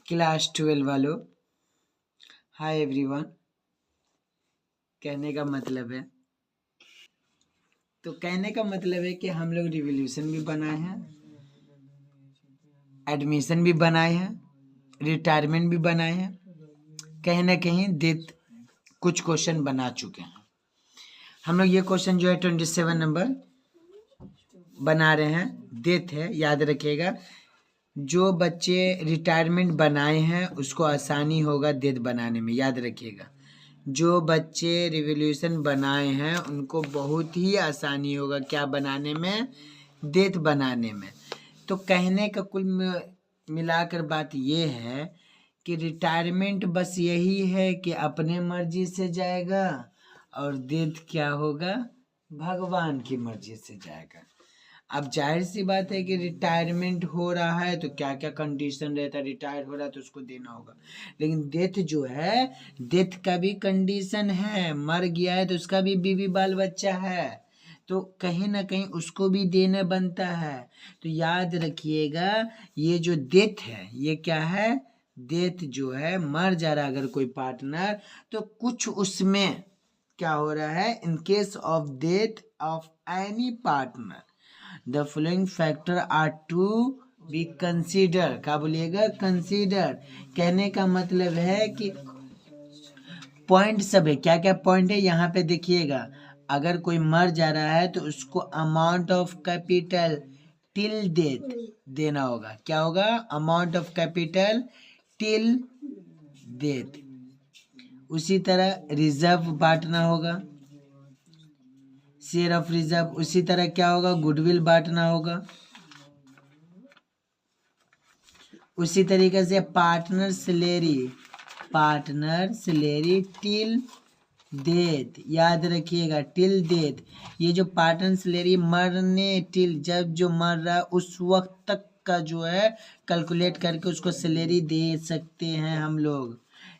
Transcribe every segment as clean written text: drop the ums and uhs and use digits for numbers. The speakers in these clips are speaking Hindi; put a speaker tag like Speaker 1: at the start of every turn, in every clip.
Speaker 1: क्लास 12 वालों, हाय एवरीवन। कहने का मतलब है कि हम लोग रिवोल्यूशन भी बनाए हैं, एडमिशन भी बनाए हैं, रिटायरमेंट भी बनाए हैं, कहीं ना कहीं डेथ कुछ क्वेश्चन बना चुके हैं। हम लोग ये क्वेश्चन जो है 27 नंबर बना रहे हैं, डेथ है, याद रखिएगा। जो बच्चे रिटायरमेंट बनाए हैं उसको आसानी होगा डेथ बनाने में, याद रखिएगा। जो बच्चे रिवोल्यूशन बनाए हैं उनको बहुत ही आसानी होगा क्या बनाने में, डेथ बनाने में। तो कहने का कुल मिलाकर बात ये है कि रिटायरमेंट बस यही है कि अपने मर्जी से जाएगा और डेथ क्या होगा, भगवान की मर्जी से जाएगा। अब जाहिर सी बात है कि रिटायरमेंट हो रहा है तो क्या क्या कंडीशन रहता है, रिटायर हो रहा है तो उसको देना होगा। लेकिन डेथ जो है, डेथ का भी कंडीशन है, मर गया है तो उसका भी बीवी बाल बच्चा है, तो कहीं ना कहीं उसको भी देना बनता है। तो याद रखिएगा ये जो डेथ है ये क्या है, डेथ जो है, मर जा रहा अगर कोई पार्टनर तो कुछ उसमें क्या हो रहा है, in case of death of any partner the following factor are to be consider. क्या बोलिएगा, कंसीडर। कहने का मतलब है कि पॉइंट सब है, क्या क्या पॉइंट है यहाँ पे देखिएगा। अगर कोई मर जा रहा है तो उसको amount of capital till death देना होगा। क्या होगा, amount of capital till death. उसी तरह रिजर्व बांटना होगा, शेयर ऑफ रिजर्व। उसी तरह क्या होगा, गुडविल बांटना होगा। उसी तरीके से पार्टनर सैलरी टिल डेथ, याद रखिएगा, टिल डेथ। ये जो पार्टनर सैलरी मरने टिल, जब जो मर रहा उस वक्त तक का जो है कैलकुलेट करके उसको सैलरी दे सकते हैं हम लोग।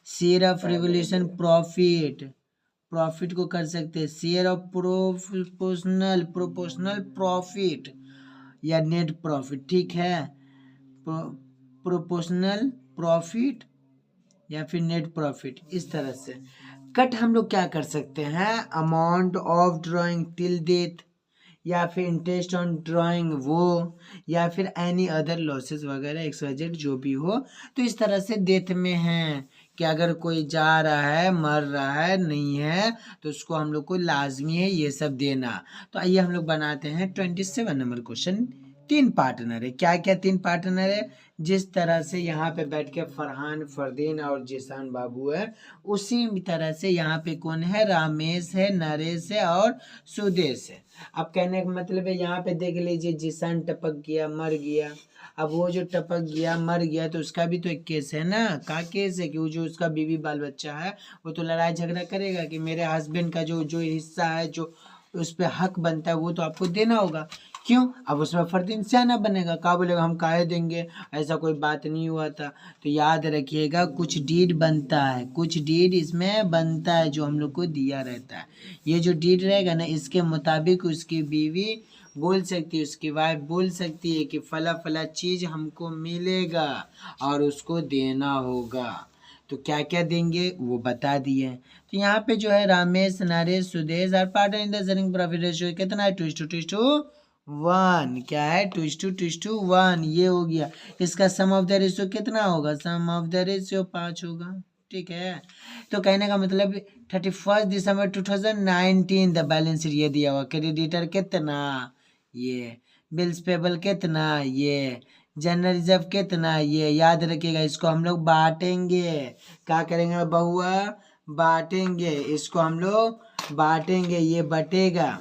Speaker 1: शेयर ऑफ रिवोल्यूशन प्रॉफिट को कर सकते हैं। शेयर ऑफ प्रोपोर्शनल प्रॉफिट या नेट प्रॉफिट, ठीक है, प्रोपोर्शनल प्रॉफिट या फिर नेट प्रॉफिट। इस तरह से कट हम लोग क्या कर सकते हैं, amount of drawing till death, या फिर इंटरेस्ट ऑन ड्राइंग वो, या फिर एनी अदर लॉसेस वगैरह XYZ जो भी हो। तो इस तरह से डेथ में है कि अगर कोई जा रहा है, मर रहा है, नहीं है, तो उसको हम लोग को लाजमी है ये सब देना। तो आइए हम लोग बनाते हैं 27 नंबर क्वेश्चन। 3 पार्टनर है, क्या क्या 3 पार्टनर है, जिस तरह से यहाँ पे बैठ के फरहान, फरदीन और जिसान बाबू है, उसी तरह से यहाँ पे कौन है, रामेश है, नरेश है और सुदेश है। अब कहने का मतलब है यहाँ पे देख लीजिए, जिसान टपक गया, मर गया। अब वो जो टपक गया, मर गया, तो उसका भी तो एक केस है ना। का केस है कि वो जो उसका बीवी बाल बच्चा है वो तो लड़ाई झगड़ा करेगा कि मेरे हस्बैंड का जो जो हिस्सा है, जो उस पर हक बनता है वो तो आपको देना होगा। क्यों, अब उसमें फर्दीन सियाना बनेगा, का बोलेगा हम काहे देंगे, ऐसा कोई बात नहीं हुआ था। तो याद रखिएगा कुछ डीड बनता है, कुछ डीड इसमें बनता है जो हम लोग को दिया रहता है। ये जो डीड रहेगा ना, इसके मुताबिक उसकी बीवी बोल सकती है, उसकी वाइफ बोल सकती है कि फला फला चीज़ हमको मिलेगा और उसको देना होगा। तो क्या क्या देंगे वो बता दिए। तो यहाँ पे जो है रामेश, नरेश, सुदेश और partner in the sharing profit ratio कितना है, 2:1। क्या है, 2:1, ये हो गया। इसका सम ऑफ द रेशियो कितना होगा, सम ऑफ द रेशियो 5 होगा, ठीक है। तो कहने का मतलब 31 दिसंबर 2019 द बैलेंस शीट ये दिया हुआ, क्रेडिटर कितना, ये बिल्स पेबल कितना, ये जनरल रिजर्व कितना, ये याद रखिएगा। इसको हम लोग बांटेंगे, क्या करेंगे बहुआ, बांटेंगे, इसको हम लोग बांटेंगे, ये बटेगा।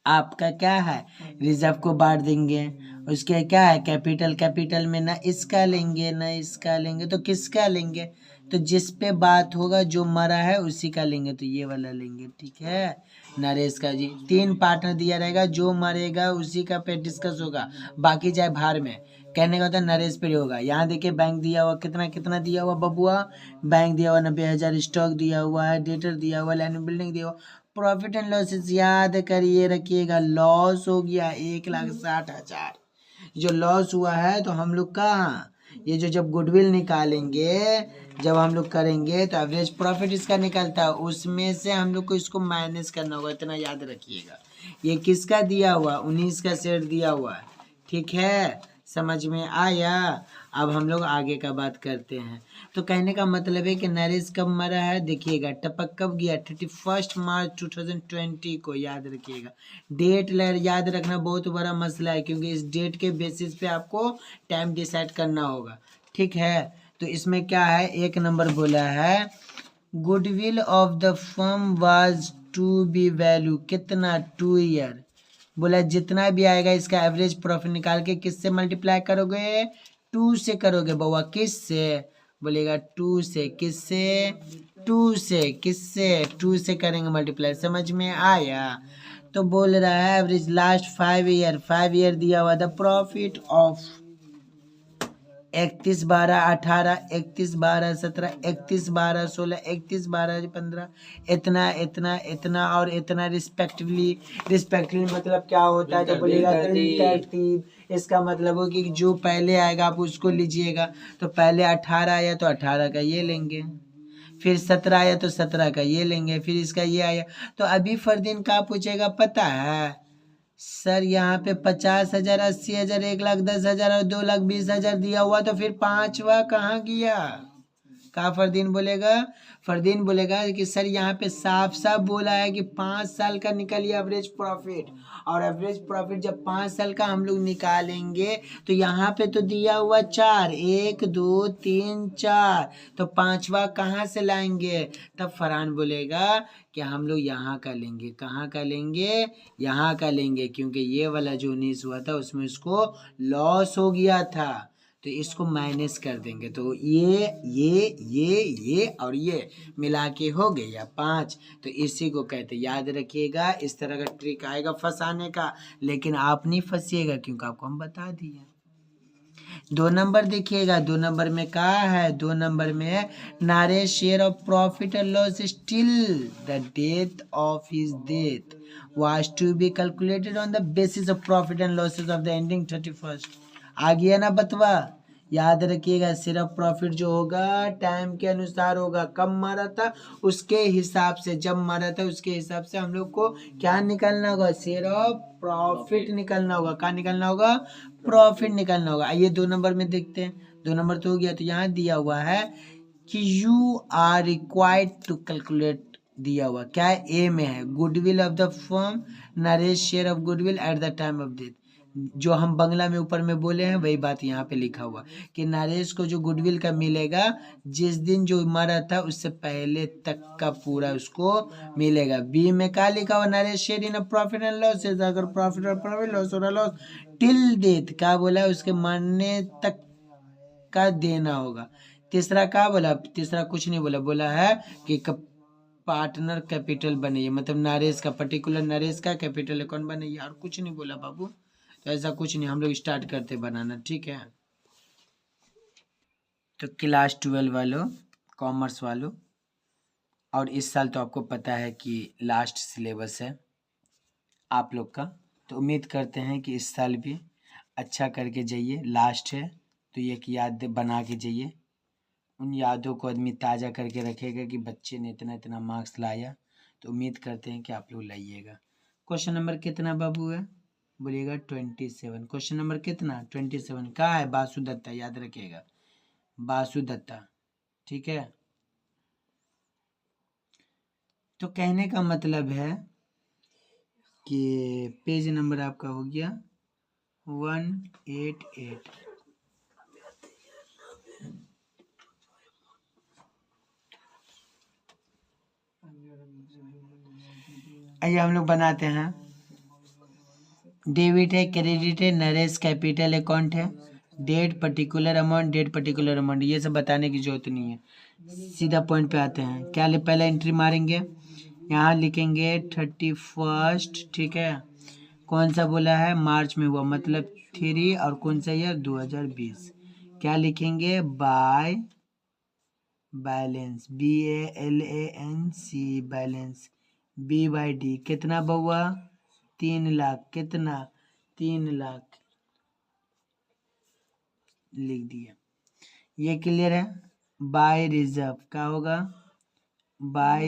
Speaker 1: आपका क्या है, रिजर्व को बांट देंगे। उसके क्या है, कैपिटल में ना इसका लेंगे ना इसका लेंगे, तो किसका लेंगे, तो जिस पे बात होगा जो मरा है उसी का लेंगे, तो ये वाला लेंगे, ठीक है। नरेश का जी 3 पार्टनर दिया रहेगा, जो मरेगा उसी का पे डिस्कस होगा, बाकी जाए भार में। कहने का होता नरेश पे होगा। यहाँ देखिए बैंक दिया हुआ, कितना कितना दिया हुआ बबुआ, बैंक दिया हुआ 90,000, स्टॉक दिया हुआ है, डेटर दिया हुआ, लैंड बिल्डिंग दिया हुआ। प्रॉफिट एंड लॉसेस याद करिए रखिएगा, लॉस हो गया 1,60,000। जो लॉस हुआ है तो हम लोग कहाँ ये जो जब गुडविल निकालेंगे, जब हम लोग करेंगे तो एवरेज प्रॉफिट इसका निकलता है, उसमें से हम लोग को इसको माइनस करना होगा, इतना याद रखिएगा। ये किसका दिया हुआ? 19 का शेयर दिया हुआ है, ठीक है, समझ में आया। अब हम लोग आगे का बात करते हैं। तो कहने का मतलब है कि नरेश कब मरा है, देखिएगा टपक कब गया, 31 मार्च 2020 को, याद रखिएगा। डेट याद रखना बहुत बड़ा मसला है, क्योंकि इस डेट के बेसिस पे आपको टाइम डिसाइड करना होगा, ठीक है। तो इसमें क्या है, एक नंबर बोला है goodwill of the firm was to be value कितना, 2 ईयर। बोला जितना भी आएगा इसका एवरेज प्रॉफिट निकाल के किससे मल्टीप्लाई करोगे, 2 से करोगे बउआ, किससे, बोलेगा 2 से, किससे, 2 से, किससे, 2 से करेंगे मल्टीप्लाई, समझ में आया। तो बोल रहा है एवरेज लास्ट 5 ईयर दिया हुआ था, प्रॉफिट ऑफ 31/12/18, 31/12/17, 31/12/16, 31/12/15, इतना इतना इतना और इतना रिस्पेक्टिवली मतलब क्या होता है, तो बोलेगा इंटरटिव। इसका मतलब हो कि जो पहले आएगा आप उसको लीजिएगा। तो पहले 18 आया तो 18 का ये लेंगे, फिर 17 आया तो 17 का ये लेंगे, फिर इसका ये आया। तो अभी फरदीन का पूछेगा, पता है सर यहाँ पे 50,000, 80,000, 1,10,000 और 2,20,000 दिया हुआ, तो फिर पांचवा कहाँ गया? का फरदीन बोलेगा कि सर यहाँ पे साफ साफ बोला है कि 5 साल का निकलिए एवरेज प्रॉफिट, और एवरेज प्रॉफिट जब 5 साल का हम लोग निकालेंगे तो यहाँ पे तो दिया हुआ 4, 1 2 3 4, तो पांचवा कहाँ से लाएंगे? तब फरहान बोलेगा कि हम लोग यहाँ का लेंगे, कहाँ का लेंगे, यहाँ का लेंगे, क्योंकि ये वाला जो 19 हुआ था उसमें उसको लॉस हो गया था, तो इसको माइनस कर देंगे। तो ये और ये मिला के हो गया 5, तो इसी को कहते, याद रखिएगा। इस तरह का ट्रिक आएगा फंसाने का, लेकिन आप नहीं फंसिएगा क्योंकि आपको हम बता दिए। 2 नंबर देखिएगा, 2 नंबर में कहा है, 2 नंबर में नारेश share of profit and loss still the date of his death was to be calculated on the basis of profit and losses of the ending 31st। आ गया ना बतवा, याद रखिएगा। सिर्फ प्रॉफिट जो होगा टाइम के अनुसार होगा, कब मारा था उसके हिसाब से, जब मारा था उसके हिसाब से हम लोग को क्या निकालना होगा, सिर्फ प्रॉफिट निकालना होगा। क्या निकालना होगा? प्रॉफिट निकालना होगा। आइए 2 नंबर में देखते हैं। 2 नंबर तो हो गया, तो यहाँ दिया हुआ है कि you are required to calculate, दिया हुआ क्या है, ए में है, goodwill of the firm, Naresh share of goodwill at the time of death. जो हम बंगला में ऊपर में बोले हैं वही बात यहाँ पे लिखा हुआ कि नरेश को जो गुडविल का मिलेगा जिस दिन जो मरा था उससे पहले तक का पूरा उसको मिलेगा। बी में क्या लिखा हुआ, Naresh share in profit and loss, अगर प्रॉफिट और प्रॉफिट, लॉस और लॉस टिल डेथ, क्या बोला, उसके मरने तक का देना होगा। तीसरा क्या बोला, तीसरा कुछ नहीं बोला, बोला है कि पार्टनर कैपिटल बनाइए, मतलब नरेश का, पर्टिकुलर नरेश का कैपिटल अकाउंट बनाइए, और कुछ नहीं बोला बाबू। तो ऐसा कुछ नहीं, हम लोग स्टार्ट करते बनाना, ठीक है। तो क्लास 12 वालों, कॉमर्स वालों, और इस साल तो आपको पता है कि लास्ट सिलेबस है आप लोग का, तो उम्मीद करते हैं कि इस साल भी अच्छा करके जाइए। लास्ट है तो एक याद बना के जाइए, उन यादों को आदमी ताज़ा करके रखेगा कि बच्चे ने इतना इतना मार्क्स लाया, तो उम्मीद करते हैं कि आप लोग लाइएगा। क्वेश्चन नंबर कितना बाबू है, बोलिएगा 27। क्वेश्चन नंबर कितना, 27 का है, बासु दत्ता, याद रखिएगा, बासु दत्ता, ठीक है। तो कहने का मतलब है कि पेज नंबर आपका हो गया 188। आइए हम लोग बनाते हैं। डेबिट है, क्रेडिट है, नरेश कैपिटल अकाउंट है, date particular amount, date particular amount, ये सब बताने की जरूरत नहीं है, सीधा पॉइंट पे आते हैं। क्या पहले एंट्री मारेंगे, यहाँ लिखेंगे 31, ठीक है। कौन सा बोला है, मार्च में हुआ, मतलब 3, और कौन सा ईयर, 2020। क्या लिखेंगे, by balance, BALANC balance, B/D कितना बउआ, 3 लाख, कितना, 3 लाख लिख दिया। ये क्लियर है। बाय रिजर्व क्या होगा, बाय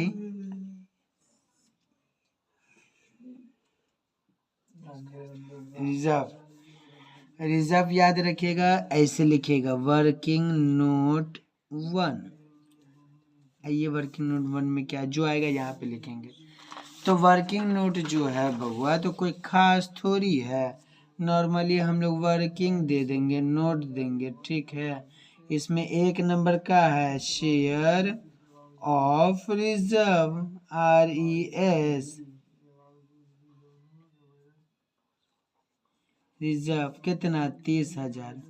Speaker 1: रिजर्व। रिजर्व याद रखिएगा, ऐसे लिखिएगा वर्किंग नोट 1। आइए वर्किंग नोट 1 में क्या जो आएगा यहाँ पे लिखेंगे। तो वर्किंग नोट जो है बउआ तो कोई खास थोड़ी है, नॉर्मली हम लोग वर्किंग दे देंगे, नोट देंगे, ठीक है। इसमें एक नंबर का है share of reserve, RES, reserve कितना 30,000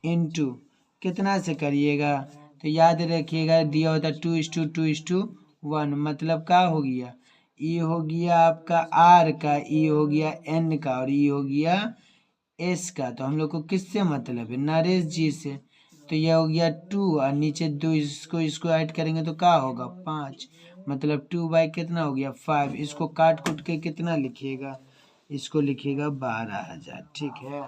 Speaker 1: इंटू कितना से करिएगा, तो याद रखिएगा दिया होता 2:2:1, मतलब क्या हो गया, ई हो गया आपका आर का, ई हो गया एन का, और ई हो गया एस का। तो हम लोग को किससे मतलब है, नरेश जी से। तो यह हो गया 2 और नीचे 2, इसको ऐड करेंगे तो क्या होगा 5, मतलब 2 बाई कितना हो गया 5। इसको काट कूट के कितना लिखिएगा, इसको लिखिएगा 12,000, ठीक है।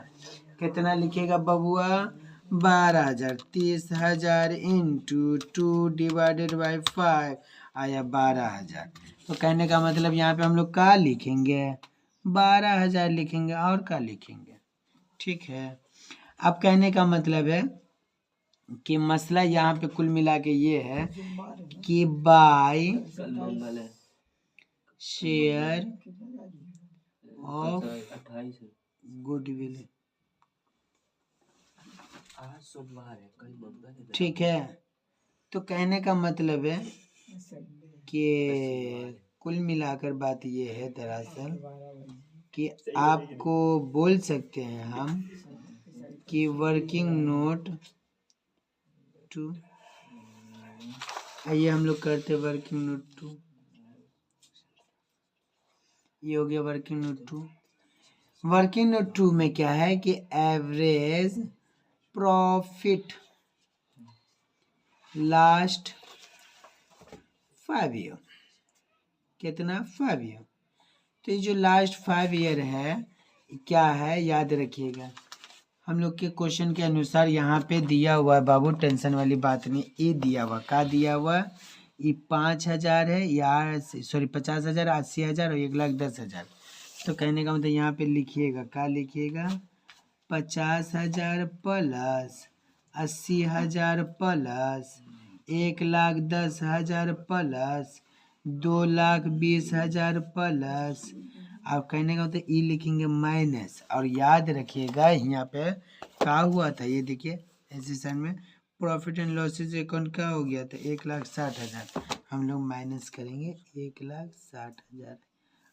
Speaker 1: कितना लिखिएगा बबुआ 12,000, 30,000 इंटू 2/5 आया 12,000। तो कहने का मतलब यहाँ पे हम लोग क्या लिखेंगे, 12,000 लिखेंगे, और क्या लिखेंगे, ठीक है। अब कहने का मतलब है कि मसला यहाँ पे कुल मिला के ये है कि बाय शेयर ऑफ गुडविल, ठीक है। तो कहने का मतलब है कि कुल मिलाकर बात ये है दरअसल कि आपको बोल सकते हैं हम कि वर्किंग नोट 2, आइए हम लोग करते वर्किंग नोट 2, ये हो गया वर्किंग नोट 2। वर्किंग नोट 2 में क्या है कि एवरेज प्रॉफिट लास्ट 5 ईयर, कितना 5 ईयर। तो ये जो लास्ट 5 ईयर है क्या है, याद रखिएगा हम लोग के क्वेश्चन के अनुसार यहाँ पे दिया हुआ है बाबू, टेंशन वाली बात नहीं। ये दिया हुआ क्या दिया हुआ, ये 5,000 है या सॉरी 50,000, 80,000 और 1,10,000। तो कहने का मतलब यहाँ पे लिखिएगा क्या लिखिएगा, 50,000 प्लस 80,000 प्लस 1,10,000 प्लस 2,20,000 प्लस, आप कहने का मतलब ई लिखेंगे माइनस। और याद रखिएगा यहाँ पे क्या हुआ था, ये देखिए ऐसे साइड में प्रॉफिट एंड लॉसेज अकाउंट क्या हो गया था 1,60,000, हम लोग माइनस करेंगे 1,60,000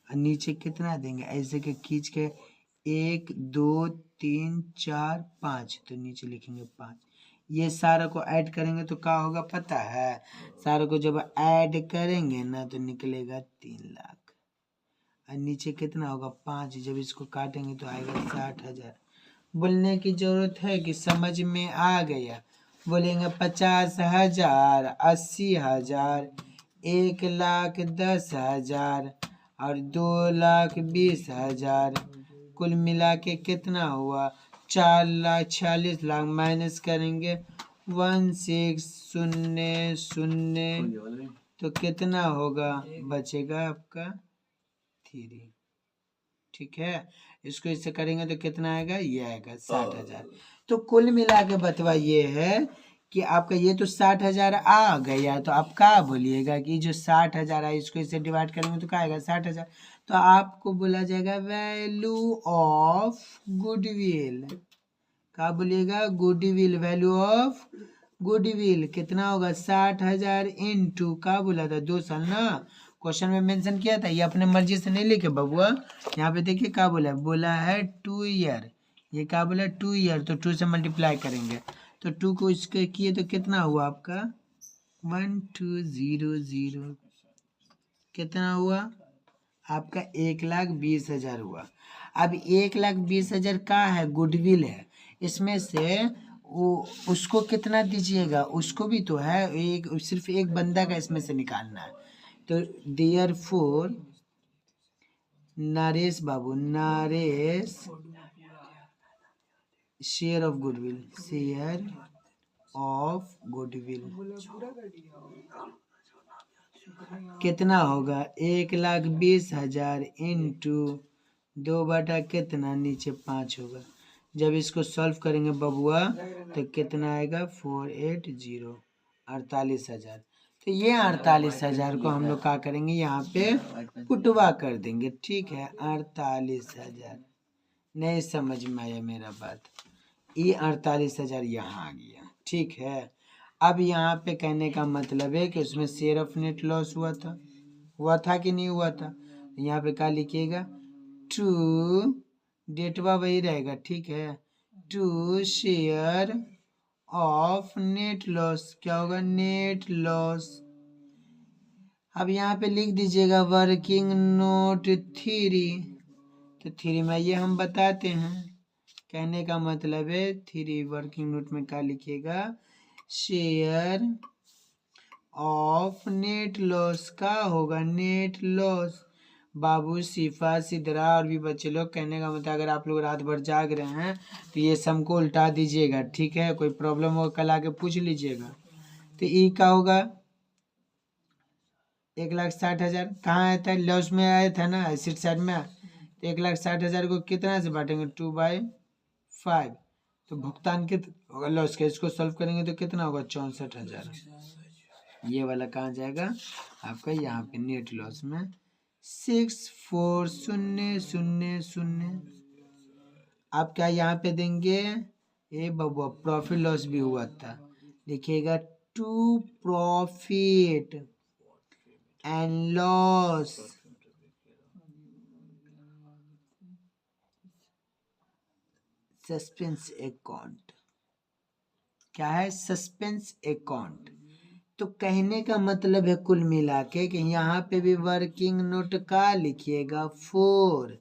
Speaker 1: और नीचे कितना देंगे, ऐसे के खींच के 1 2 3 4 5, तो नीचे लिखेंगे 5। ये सारा को ऐड करेंगे तो क्या होगा पता है, सारा को जब ऐड करेंगे ना तो निकलेगा 3 लाख, और नीचे कितना होगा 5, जब इसको काटेंगे तो आएगा 60,000। बोलने की जरूरत है कि समझ में आ गया, बोलेंगे 50,000, 80,000, 1,10,000 और 2,20,000, कुल मिला के कितना हुआ 4,46,000, माइनस करेंगे 16,000, तो कितना होगा, बचेगा आपका 3, ठीक है। इसको इससे करेंगे तो कितना आएगा, ये आएगा 60,000। तो कुल मिला के बतवा ये है कि आपका ये तो 60,000 आ गया, तो आप क्या बोलिएगा कि जो 60,000 है इसको इससे डिवाइड करेंगे तो क्या आएगा 60,000। तो आपको बोला जाएगा वैल्यू ऑफ गुडविल, क्या बोलिएगा, गुडविल, वैल्यू ऑफ गुडविल कितना होगा 60,000 इंटू क्या बोला था 2 साल ना, क्वेश्चन में मेंशन किया था, ये अपने मर्जी से नहीं लिखे बबुआ। यहाँ पे देखिए क्या बोला है, बोला है 2 ईयर, ये क्या बोला 2 ईयर, तो 2 से मल्टीप्लाई करेंगे तो 2 को इसके किए तो कितना हुआ आपका 1200, कितना हुआ आपका 1,20,000 हुआ। अब 1,20,000 का है गुडविल है, इसमें से वो उसको कितना दीजिएगा, उसको भी तो है, एक सिर्फ एक बंदा का इसमें से निकालना है। तो डियर फोर नरेश बाबू, Naresh share of goodwill, share of goodwill कितना होगा 1,20,000 इंटू 2 बटा कितना नीचे 5 होगा। जब इसको सॉल्व करेंगे बबुआ तो कितना आएगा 480 48,000। तो ये 48,000 को हम लोग क्या करेंगे यहाँ पे पुटवा कर देंगे। ठीक है 48,000 नहीं समझ में आया मेरा बात, ये 48,000 यहाँ आ गया। ठीक है अब यहाँ पे कहने का मतलब है कि उसमें शेयर ऑफ नेट लॉस हुआ था कि नहीं हुआ था। यहाँ पे क्या लिखिएगा टू डेटवा वही रहेगा। ठीक है to share of net loss क्या होगा नेट लॉस। अब यहाँ पे लिख दीजिएगा वर्किंग नोट 3। तो 3 में ये हम बताते हैं, कहने का मतलब है 3 वर्किंग नोट में क्या लिखिएगा शेयर ऑफ नेट लॉस का होगा नेट लॉस। बाबू शिफा सिद्रा और भी बच्चे लोग, कहने का मतलब अगर आप लोग रात भर जाग रहे हैं तो ये सम को उल्टा दीजिएगा। ठीक है कोई प्रॉब्लम हो कल आके पूछ लीजिएगा। तो ई का होगा 1,60,000 कहाँ आया था लॉस में आया था ना एसिड साइड में। तो 1,60,000 को कितना से बांटेंगे 2/5। तो भुगतान कितना होगा लॉस का, इसको सॉल्व करेंगे तो कितना होगा 64,000। ये वाला कहाँ जाएगा आपका यहाँ पे नेट लॉस में 64,000। आप क्या यहाँ पे देंगे ये बबुआ प्रॉफिट लॉस भी हुआ था, लिखिएगा to profit and loss suspense account. क्या है सस्पेंस अकाउंट। तो कहने का मतलब है कुल मिला के कि यहाँ पे भी वर्किंग नोट का लिखिएगा 4।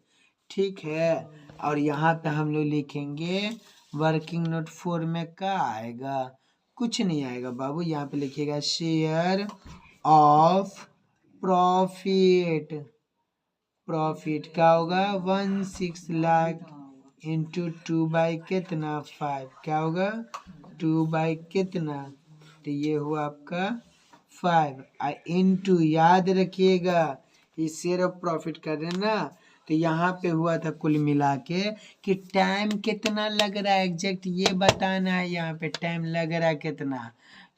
Speaker 1: ठीक है और यहाँ पे हम लोग लिखेंगे वर्किंग नोट 4 में क्या आएगा कुछ नहीं आएगा बाबू। यहाँ पे लिखिएगा शेयर ऑफ प्रॉफिट। प्रॉफिट क्या होगा 16 लाख इंटू 2 कितना 5 क्या होगा 2 कितना। तो ये हुआ आपका 5 इंटू याद रखिएगा ये शेयर ऑफ प्रॉफिट कर रहे हैं ना। तो यहाँ पे हुआ था कुल मिला के कि टाइम कितना लग रहा है एग्जैक्ट ये बताना है। यहाँ पे टाइम लग रहा है कितना।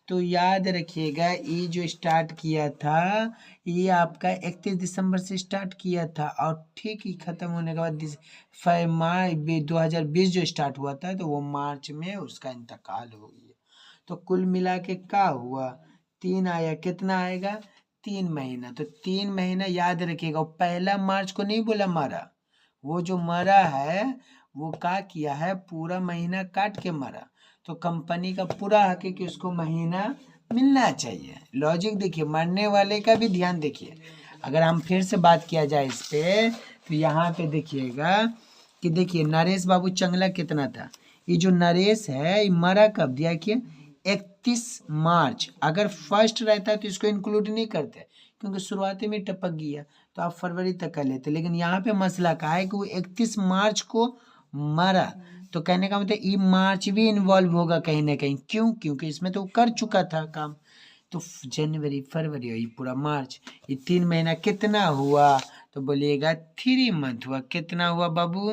Speaker 1: तो याद रखिएगा ये जो स्टार्ट किया था ये आपका 31 दिसंबर से स्टार्ट किया था और ठीक ही खत्म होने के बाद मार्च 2020 जो स्टार्ट हुआ था तो वो मार्च में उसका इंतकाल हो गया। तो कुल मिला के क्या हुआ 3 आया कितना आएगा 3 महीना। तो 3 महीना याद रखिएगा 1 मार्च को नहीं बोला मरा, वो जो मरा है वो क्या किया है पूरा महीना काट के मरा। तो कंपनी का पूरा हक है कि उसको महीना मिलना चाहिए। लॉजिक देखिए मरने वाले का भी ध्यान देखिए। अगर हम फिर से बात किया जाए इस पे तो यहाँ पे देखिएगा कि देखिए नरेश बाबू चंगला कितना था। ये जो नरेश है ये मरा कब दिया कि 31 मार्च। अगर फर्स्ट रहता तो इसको इंक्लूड नहीं करते क्योंकि शुरुआती में टपक गया तो आप फरवरी तक कर लेते। लेकिन यहाँ पे मसला का है कि वो 31 मार्च को मरा। तो कहने का मतलब ई मार्च भी इन्वॉल्व होगा कहीं ना कहीं। क्यों क्योंकि इसमें तो कर चुका था काम। तो जनवरी फरवरी और पूरा मार्च ये 3 महीना कितना हुआ तो बोलिएगा 3 मंथ हुआ। कितना हुआ बाबू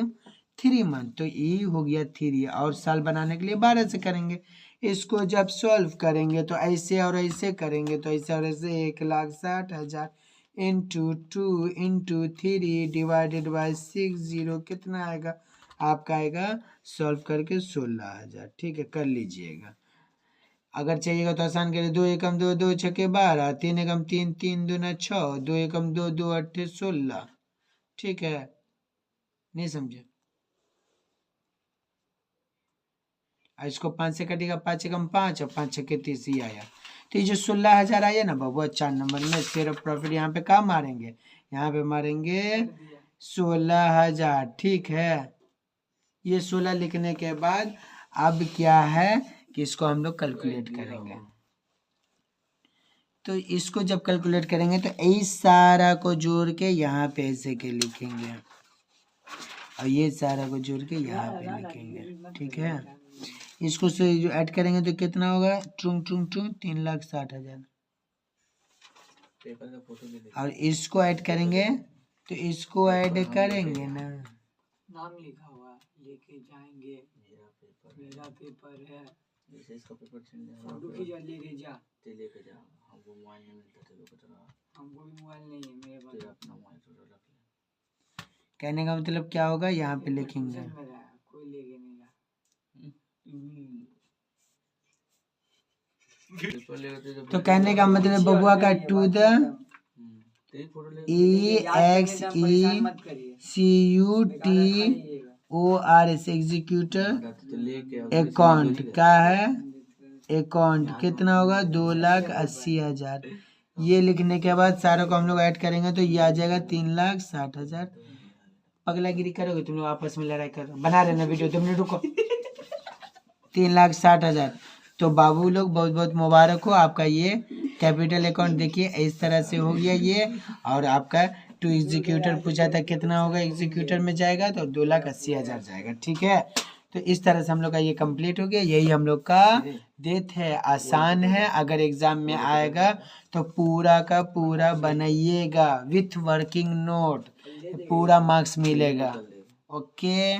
Speaker 1: 3 मंथ। तो ये हो गया 3 और साल बनाने के लिए 12 से करेंगे। इसको जब सॉल्व करेंगे तो ऐसे और ऐसे करेंगे तो ऐसे और ऐसे 1,60,000 इंटू 2 इंटू 3 डिवाइडेड बाई 60 कितना आएगा आपका आएगा सॉल्व करके 16,000। ठीक है कर लीजिएगा। अगर चाहिएगा तो आसान करिए 2 एकम 2 2 छके 12 3 एकम 3 3 दूना 6 2 एकम 2 2 8 16। ठीक है नहीं समझे इसको 5 से कटेगा 5 एकम 5 और 5 छके 30 ही आया। तो ये जो 16,000 आया ना बाबू 4 नंबर में शेयर ऑफ प्रॉफिट यहाँ पे कहाँ मारेंगे यहाँ पे मारेंगे 16,000। ठीक है ये 16 लिखने के बाद अब क्या है कि इसको हम लोग कैलकुलेट करेंगे। तो इसको जब कैलकुलेट करेंगे तो इस सारा को जोड़ के यहाँ पे ऐसे के लिखेंगे और ये सारा को जोड़ के यहाँ पे लिखेंगे। ठीक है इसको से जो ऐड करेंगे तो कितना होगा, टूंग टूंग टूंग 3,60,000। और इसको ऐड करेंगे तो इसको ऐड करेंगे ना, नाम लिखा हुआ लेके जाएंगे, मेरा पेपर है, जैसे इसका पेपर फोटो खींचा लेके जा, हमको मोबाइल नहीं मिलता, हमको भी मोबाइल नहीं है मेरे पास, अपना मोबाइल रख ले। कहने का मतलब क्या होगा, यहाँ पे लिखेंगे कोई लेके नहीं जा। तो कहने का मतलब बबुआ का to the EXECUTOR executor account क्या है, अकाउंट कितना होगा 2,80,000। ये लिखने के बाद सारों को हम लोग ऐड करेंगे तो ये आ जाएगा 3,60,000। पगलागिरी करोगे तुम लोग, आपस में लड़ाई करो, बना रहे ना वीडियो, तुमने रुको। 3,60,000। तो बाबू लोग बहुत बहुत मुबारक हो, आपका ये कैपिटल अकाउंट देखिए इस तरह से हो गया ये। और आपका टू एग्जीक्यूटर पूछा था कितना होगा, एग्जीक्यूटर में जाएगा तो 2,80,000 जाएगा। ठीक है, तो इस तरह से हम लोग का ये कंप्लीट हो गया। यही हम लोग का डेट है, आसान है, अगर एग्जाम में आएगा तो पूरा का पूरा बनाइएगा विथ वर्किंग नोट, पूरा मार्क्स मिलेगा। ओके।